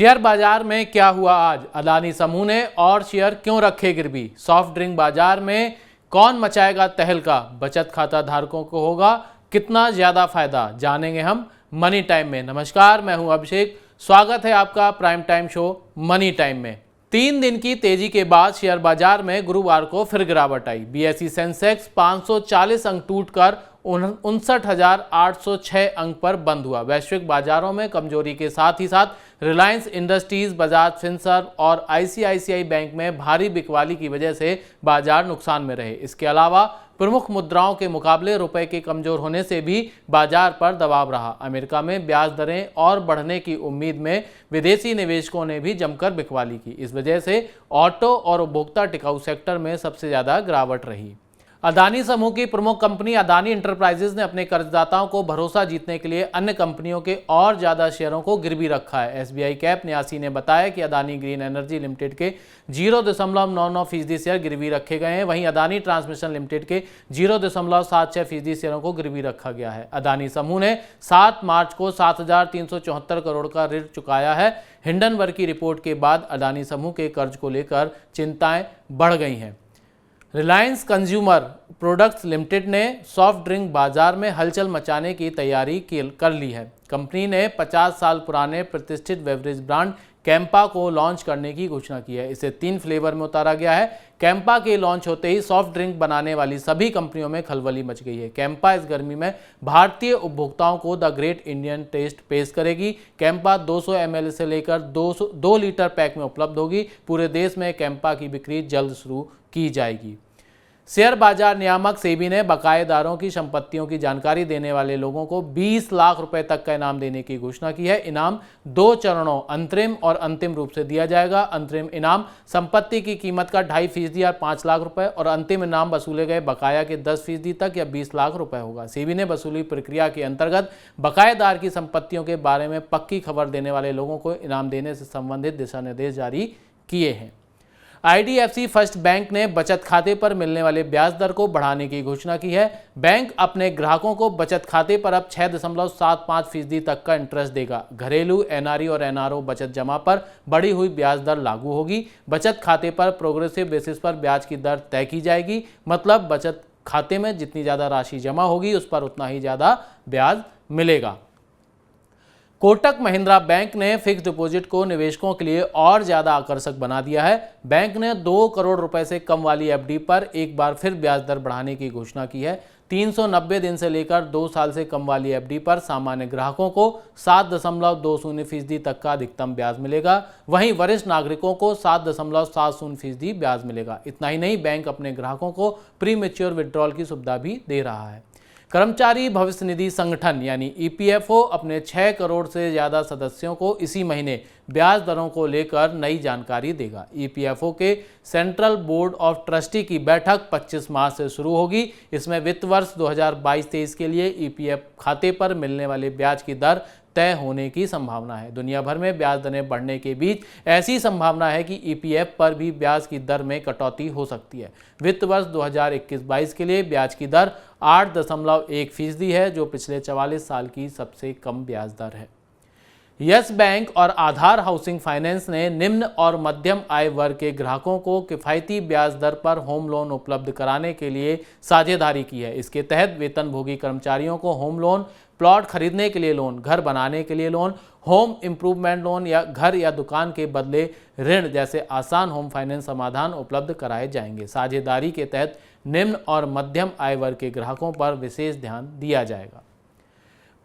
Share बाजार में क्या हुआ आज? अदानी समूह ने और शेयर क्यों रखे गिरवी? सॉफ्ट ड्रिंक बाजार में कौन मचाएगा तहलका? बचत खाता धारकों को होगा कितना ज्यादा फायदा? जानेंगे हम मनी टाइम में। नमस्कार, मैं हूं अभिषेक। स्वागत है आपका prime time show money time में। 3 दिन की तेजी के बाद शेयर बाजार में गुरुवार को फिर गिरावट आई। बीएसई सेंसेक्स 540 अंक टूटकर 59,806 अंक पर बंद हुआ। वैश्विक बाजारों में कमजोरी के साथ ही साथ रिलायंस इंडस्ट्रीज, बजाज फिनसर्व और आईसीआईसीआई बैंक में भारी बिकवाली की वजह से बाजार नुकसान में रहे। इसके अलावा प्रमुख मुद्राओं के मुकाबले रुपए के कमजोर होने से भी बाजार पर दबाव रहा। अमेरिका में ब्याज दरें और बढ़ने की उम्मीद में विदेशी निवेशकों ने भी जमकर बिकवाली की। इस वजह से ऑटो और उपभोक्ता टिकाऊ सेक्टर में सबसे ज्यादा गिरावट रही। अदानी समूह की प्रमुख कंपनी अदानी एंटरप्राइजेज ने अपने कर्जदाताओं को भरोसा जीतने के लिए अन्य कंपनियों के और ज्यादा शेयरों को गिरवी रखा है। एसबीआई कैप 89 ने बताया कि अदानी ग्रीन एनर्जी लिमिटेड के 0.99% शेयर गिरवी रखे गए हैं। वहीं अदानी ट्रांसमिशन लिमिटेड के 0.76% शेयरों को गिरवी रखा गया है। अदानी समूह ने 7 मार्च को 7,374 करोड़ का ऋण चुकाया है। हिंडनबर्ग की रिपोर्ट के बाद अदानी समूह के कर्ज को लेकर चिंताएं बढ़ गई हैं। रिलायंस कंज्यूमर प्रोडक्ट्स लिमिटेड ने सॉफ्ट ड्रिंक बाजार में हलचल मचाने की तैयारी कर ली है। कंपनी ने 50 साल पुराने प्रतिष्ठित बेवरेज ब्रांड कैंपा को लॉन्च करने की घोषणा की है। इसे 3 फ्लेवर में उतारा गया है। कैंपा के लॉन्च होते ही सॉफ्ट ड्रिंक बनाने वाली सभी कंपनियों में खलबली मच गई है। कैंपा इस गर्मी में भारतीय उपभोक्ताओं को द ग्रेट इंडियन टेस्ट पेश करेगी। कैंपा 200 ml से लेकर 2 लीटर पैक में उपलब्ध होगी। पूरे देश में कैंपा की बिक्री जल्द शुरू की जाएगी। शेयर बाजार नियामक सेबी ने बकायेदारों की संपत्तियों की जानकारी देने वाले लोगों को 20 लाख रुपए तक का इनाम देने की घोषणा की है। इनाम 2 चरणों अंतरिम और अंतिम रूप से दिया जाएगा। अंतरिम इनाम संपत्ति की कीमत का 2.5% या 5 लाख रुपए और अंतिम इनाम वसूले गए बकाया के 10% तक या 20 लाख रुपए होगा। सेबी ने वसूली प्रक्रिया के अंतर्गत बकायेदार की संपत्तियों के बारे में पक्की खबर देने वाले लोगों को इनाम देने से संबंधित दिशा निर्देश जारी किए हैं। आईडीएफसी फर्स्ट बैंक ने बचत खाते पर मिलने वाले ब्याज दर को बढ़ाने की घोषणा की है। बैंक अपने ग्राहकों को बचत खाते पर अब 6.75% तक का इंटरेस्ट देगा। घरेलू, एनआरई और एनआरओ बचत जमा पर बढ़ी हुई ब्याज दर लागू होगी। बचत खाते पर प्रोग्रेसिव बेसिस पर ब्याज की दर तय की जाएगी। मतलब बचत खाते में जितनी ज्यादा राशि जमा होगी उस पर उतना ही ज्यादा ब्याज मिलेगा। कोटक महिंद्रा बैंक ने फिक्स डिपॉजिट को निवेशकों के लिए और ज्यादा आकर्षक बना दिया है। बैंक ने 2 करोड़ रुपए से कम वाली एफडी पर एक बार फिर ब्याज दर बढ़ाने की घोषणा की है। 390 दिन से लेकर 2 साल से कम वाली एफडी पर सामान्य ग्राहकों को 7.20% तक का अधिकतम ब्याज मिलेगा। वहीं वरिष्ठ नागरिकों को 7.70% ब्याज मिलेगा। इतना ही नहीं, बैंक अपने ग्राहकों को प्री मैच्योर विड्रॉल की सुविधा भी दे रहा है। कर्मचारी भविष्य निधि संगठन यानी ईपीएफओ अपने 6 करोड़ से ज्यादा सदस्यों को इसी महीने ब्याज दरों को लेकर नई जानकारी देगा। ईपीएफओ के सेंट्रल बोर्ड ऑफ ट्रस्टी की बैठक 25 मार्च से शुरू होगी। इसमें वित्त वर्ष 2022-23 के लिए ईपीएफ खाते पर मिलने वाले ब्याज की दर तय होने की संभावना है। दुनिया भर में ब्याज दरें बढ़ने के बीच ऐसी संभावना है कि ईपीएफ पर भी ब्याज की दर में कटौती हो सकती है। वित्त वर्ष 2021-22 के लिए ब्याज की दर 8.1% है, जो पिछले 44 साल की सबसे कम ब्याज दर है। यस बैंक और आधार हाउसिंग फाइनेंस ने निम्न और मध्यम आय वर्ग के ग्राहकों को किफायती ब्याज दर पर होम लोन उपलब्ध कराने के लिए साझेदारी की है। इसके तहत वेतनभोगी कर्मचारियों को होम लोन, प्लॉट खरीदने के लिए लोन, घर बनाने के लिए लोन, होम इम्प्रूवमेंट लोन या घर या दुकान के बदले ऋण जैसे आसान होम फाइनेंस समाधान उपलब्ध कराए जाएंगे। साझेदारी के तहत निम्न और मध्यम आय वर्ग के ग्राहकों पर विशेष ध्यान दिया जाएगा।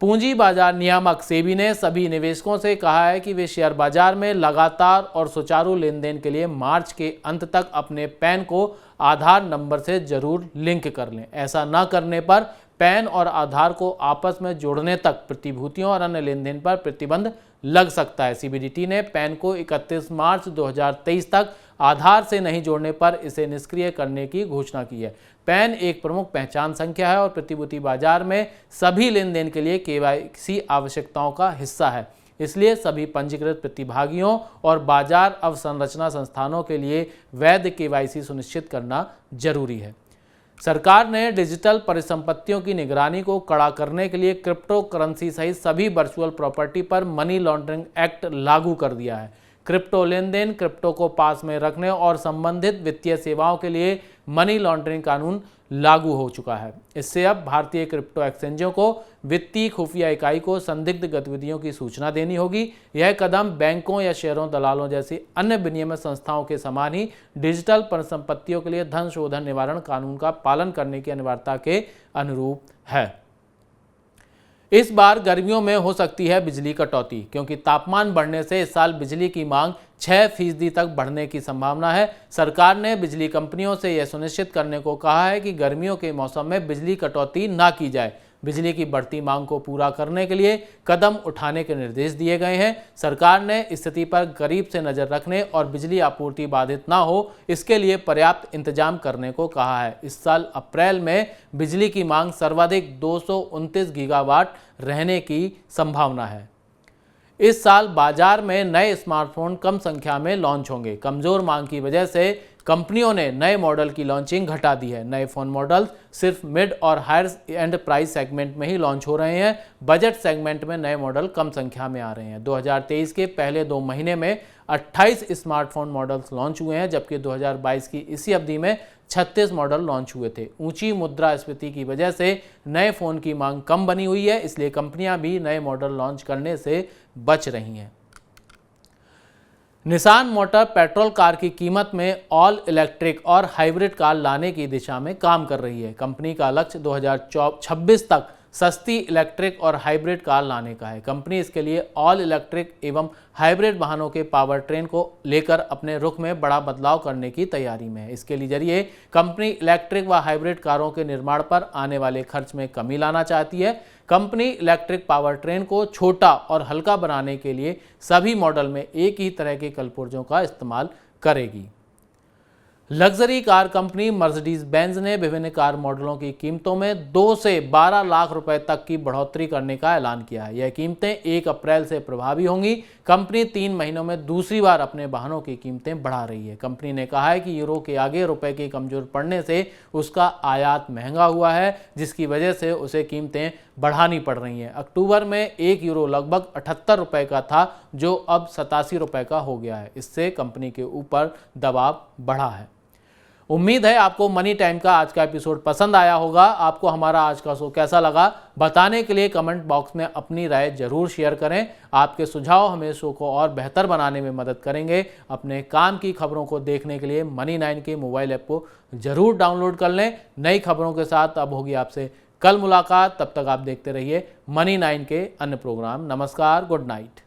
पूंजी बाजार नियामक सेबी ने सभी निवेशकों से कहा है कि वे शेयर बाजार में लगातार और सुचारू लेन देन के लिए मार्च के अंत तक अपने पैन को आधार नंबर से जरूर लिंक कर लें। ऐसा न करने पर पैन और आधार को आपस में जोड़ने तक प्रतिभूतियों और अन्य लेन देन पर प्रतिबंध लग सकता है। सीबीडीटी ने पैन को 31 मार्च 2023 तक आधार से नहीं जोड़ने पर इसे निष्क्रिय करने की घोषणा की है। पैन एक प्रमुख पहचान संख्या है और प्रतिभूति बाजार में सभी लेन देन के लिए केवाईसी आवश्यकताओं का हिस्सा है। इसलिए सभी पंजीकृत प्रतिभागियों और बाजार अवसंरचना संस्थानों के लिए वैध केवाईसी सुनिश्चित करना जरूरी है। सरकार ने डिजिटल परिसंपत्तियों की निगरानी को कड़ा करने के लिए क्रिप्टो करेंसी सहित सभी वर्चुअल प्रॉपर्टी पर मनी लॉन्ड्रिंग एक्ट लागू कर दिया है। क्रिप्टो लेन देन, क्रिप्टो को पास में रखने और संबंधित वित्तीय सेवाओं के लिए मनी लॉन्ड्रिंग कानून लागू हो चुका है। इससे अब भारतीय क्रिप्टो एक्सचेंजों को वित्तीय खुफिया इकाई को संदिग्ध गतिविधियों की सूचना देनी होगी। यह कदम बैंकों या शेयरों दलालों जैसी अन्य विनियमित संस्थाओं के समान ही डिजिटल परिसंपत्तियों के लिए धन शोधन निवारण कानून का पालन करने की अनिवार्यता के अनुरूप है। इस बार गर्मियों में हो सकती है बिजली कटौती, क्योंकि तापमान बढ़ने से इस साल बिजली की मांग 6% तक बढ़ने की संभावना है। सरकार ने बिजली कंपनियों से यह सुनिश्चित करने को कहा है कि गर्मियों के मौसम में बिजली कटौती ना की जाए। बिजली की बढ़ती मांग को पूरा करने के लिए कदम उठाने के निर्देश दिए गए हैं। सरकार ने स्थिति पर करीब से नजर रखने और बिजली आपूर्ति बाधित ना हो, इसके लिए पर्याप्त इंतजाम करने को कहा है। इस साल अप्रैल में बिजली की मांग सर्वाधिक 229 गीगावाट रहने की संभावना है। इस साल बाजार में नए स्मार्टफोन कम संख्या में लॉन्च होंगे। कमजोर मांग की वजह से कंपनियों ने नए मॉडल की लॉन्चिंग घटा दी है। नए फोन मॉडल सिर्फ मिड और हायर एंड प्राइस सेगमेंट में ही लॉन्च हो रहे हैं। बजट सेगमेंट में नए मॉडल कम संख्या में आ रहे हैं। 2023 के पहले 2 महीने में 28 स्मार्टफोन मॉडल्स लॉन्च हुए हैं, जबकि 2022 की इसी अवधि में 36 मॉडल लॉन्च हुए थे। ऊंची मुद्रास्फीति की वजह से नए फोन की मांग कम बनी हुई है, इसलिए कंपनियां भी नए मॉडल लॉन्च करने से बच रही हैं। निसान मोटर पेट्रोल कार की कीमत में ऑल इलेक्ट्रिक और हाइब्रिड कार लाने की दिशा में काम कर रही है। कंपनी का लक्ष्य 2026 तक सस्ती इलेक्ट्रिक और हाइब्रिड कार लाने का है। कंपनी इसके लिए ऑल इलेक्ट्रिक एवं हाइब्रिड वाहनों के पावर ट्रेन को लेकर अपने रुख में बड़ा बदलाव करने की तैयारी में है। इसके लिए जरिए कंपनी इलेक्ट्रिक व हाइब्रिड कारों के निर्माण पर आने वाले खर्च में कमी लाना चाहती है। कंपनी इलेक्ट्रिक पावर ट्रेन को छोटा और हल्का बनाने के लिए सभी मॉडल में एक ही तरह के कलपुर्जों का इस्तेमाल करेगी। Luxury car company Mercedes Benz ने विभिन्न कार मॉडलों की कीमतों में 2 से 12 लाख रुपए तक की बढ़ोतरी करने का ऐलान किया है। यह कीमतें 1 अप्रैल से प्रभावी होंगी। कंपनी 3 महीनों में दूसरी बार अपने वाहनों की कीमतें बढ़ा रही है। कंपनी ने कहा है कि यूरो के आगे रुपए के कमजोर पड़ने से उसका आयात महंगा हुआ है, जिसकी वजह से उसे कीमतें बढ़ानी पड़ रही हैं। अक्टूबर में 1 यूरो लगभग 78 रुपए का था, जो अब 87 रुपए का हो गया है। इससे कंपनी के ऊपर दबाव बढ़ा है। उम्मीद है आपको मनी टाइम का आज का एपिसोड पसंद आया होगा। आपको हमारा आज का शो कैसा लगा बताने के लिए कमेंट बॉक्स में अपनी राय जरूर शेयर करें। आपके सुझाव हमें शो को और बेहतर बनाने में मदद करेंगे। अपने काम की खबरों को देखने के लिए मनी 9 के मोबाइल ऐप को जरूर डाउनलोड कर लें। नई खबरों के साथ अब होगी आपसे कल मुलाकात। तब तक आप देखते रहिए मनी 9 के अन्य प्रोग्राम। नमस्कार, गुड नाइट।